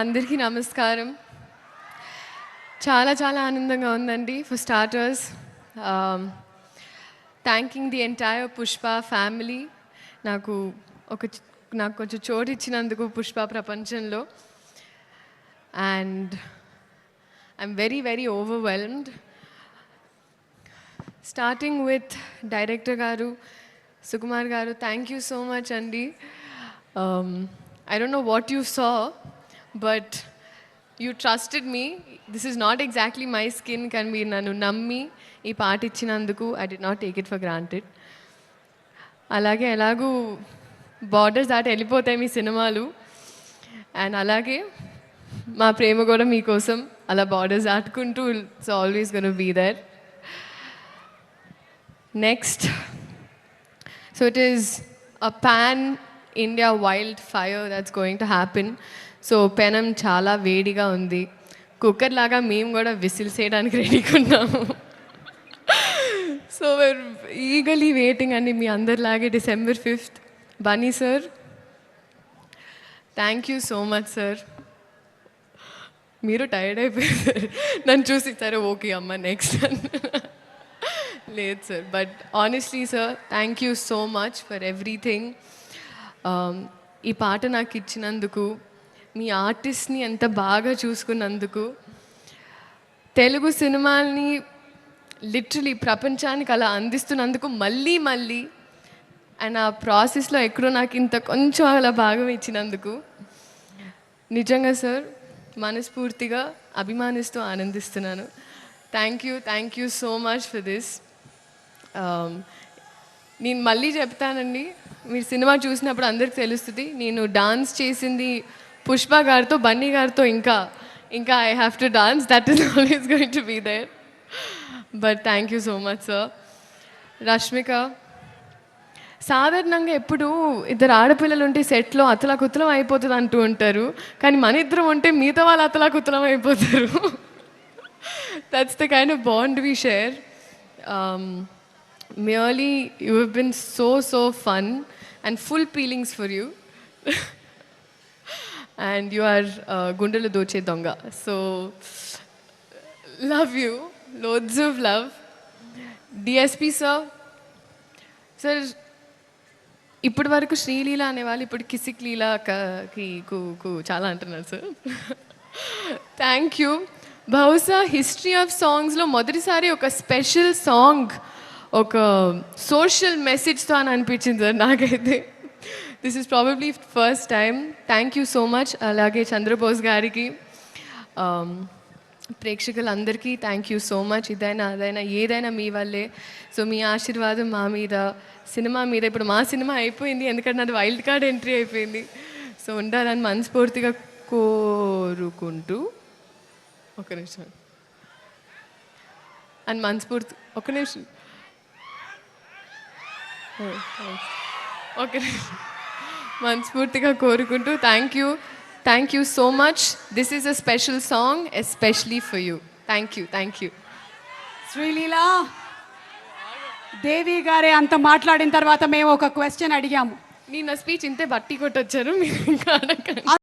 అందరికీ నమస్కారం. చాలా చాలా ఆనందంగా ఉందండి. For starters thanking the entire Pushpa family నాకు నాకు కొంచెం చోటు ఇచ్చినందుకు పుష్ప ప్రపంచంలో. And I'm very very overwhelmed. Starting with director గారు సుకుమార్ గారు, థ్యాంక్ యూ సో మచ్ అండి. I don't know what you saw, but you trusted me. This is not exactly my skin. Can be nanu nammi ee part ichinanduku I did not take it for granted. Alage elagu borders daati ellipotayi mee cinemalu, and alage మా ప్రేమ కూడా మీకోసం అలా borders దాటుకుంటూ it's always gonna be there. Next, so it is a pan India wildfire that's going to happen. So పెనం చాలా వేడిగా ఉంది. Cooker లాగా మేము కూడా విసిల్స్ వేయడానికి రెడీగా ఉన్నాము. సో వేర్ ఈగలీ వెయిటింగ్ అండి మీ అందరిలాగే December 5th. Bunny sir, thank you so much sir. మీరు టైర్డ్ అయిపోయారు నన్ను చూసి, సరే ఓకే అమ్మ నెక్స్ట్ లేదు sir. But honestly sir, thank you so much for everything. ఈ పాట నాకు ఇచ్చినందుకు, మీ ఆర్టిస్ట్ని ఎంత బాగా చూసుకున్నందుకు, తెలుగు సినిమాల్ని లిటరలీ ప్రపంచానికి అలా అందిస్తున్నందుకు మళ్ళీ మళ్ళీ, అండ్ ఆ ప్రాసెస్లో ఎక్కడో నాకు ఇంత కొంచెం అలా భాగం ఇచ్చినందుకు నిజంగా సార్ మనస్ఫూర్తిగా అభిమానిస్తూ ఆనందిస్తున్నాను. Thank you so much for this. నేను మళ్ళీ చెప్తానండి, మీరు సినిమా చూసినప్పుడు అందరికి తెలుస్తుంది, నేను డాన్స్ చేసింది పుష్ప గారితో, బన్నీ గారితో. ఇంకా I have to dance, that is always going to be there. But thank you so much sir. Rashmika, సాధారణంగా ఎప్పుడు ఇద్దరు ఆడపిల్లలు ఉంటే సెట్లో అతలాకుతలం అయిపోతుంది అంటూ ఉంటారు, కానీ మన ఇద్దరం ఉంటే మిగతా వాళ్ళు అతలాకుతలం అయిపోతారు. That's the kind of bond we share. merely you have been so fun and full feelings for you. And you are gundelu doche donga, so love you, loads of love. DSP sir, ఇప్పటి వరకు శ్రీలీల అనేవాళ్ళు ఇప్పుడు కిసిక్ లీలాకి చాలా అంటున్నారు sir. Thank you. బహుశా history of సాంగ్స్లో మొదటిసారి ఒక స్పెషల్ సాంగ్ ఒక సోషల్ మెసేజ్తో అని అనిపించింది సార్ నాకైతే. This is probably first time. Thank you so much. అలాగే చంద్రబోస్ గారికి, ప్రేక్షకులందరికీ థ్యాంక్ యూ సో మచ్. ఇదైనా అదైనా ఏదైనా మీ వల్లే. సో మీ ఆశీర్వాదం మా మీద, సినిమా మీద. ఇప్పుడు మా సినిమా అయిపోయింది, ఎందుకంటే నాది వైల్డ్ కార్డ్ ఎంట్రీ అయిపోయింది. సో ఉండాలని మనస్ఫూర్తిగా కోరుకుంటూ, ఒక నిమిషం అని మనస్ఫూర్తి, ఒక నిమిషం మనస్ఫూర్తిగా కోరుకుంటూ thank you so much. This is a special song especially for you. Thank you. Sreeleela Devi గారే అంత మాట్లాడిన తర్వాత మేము ఒక క్వశ్చన్ అడిగాము. నేను నా స్పీచ్ ఇంతే బట్టి కొట్టొచ్చారు, మీరు ఇంకా అడగండి.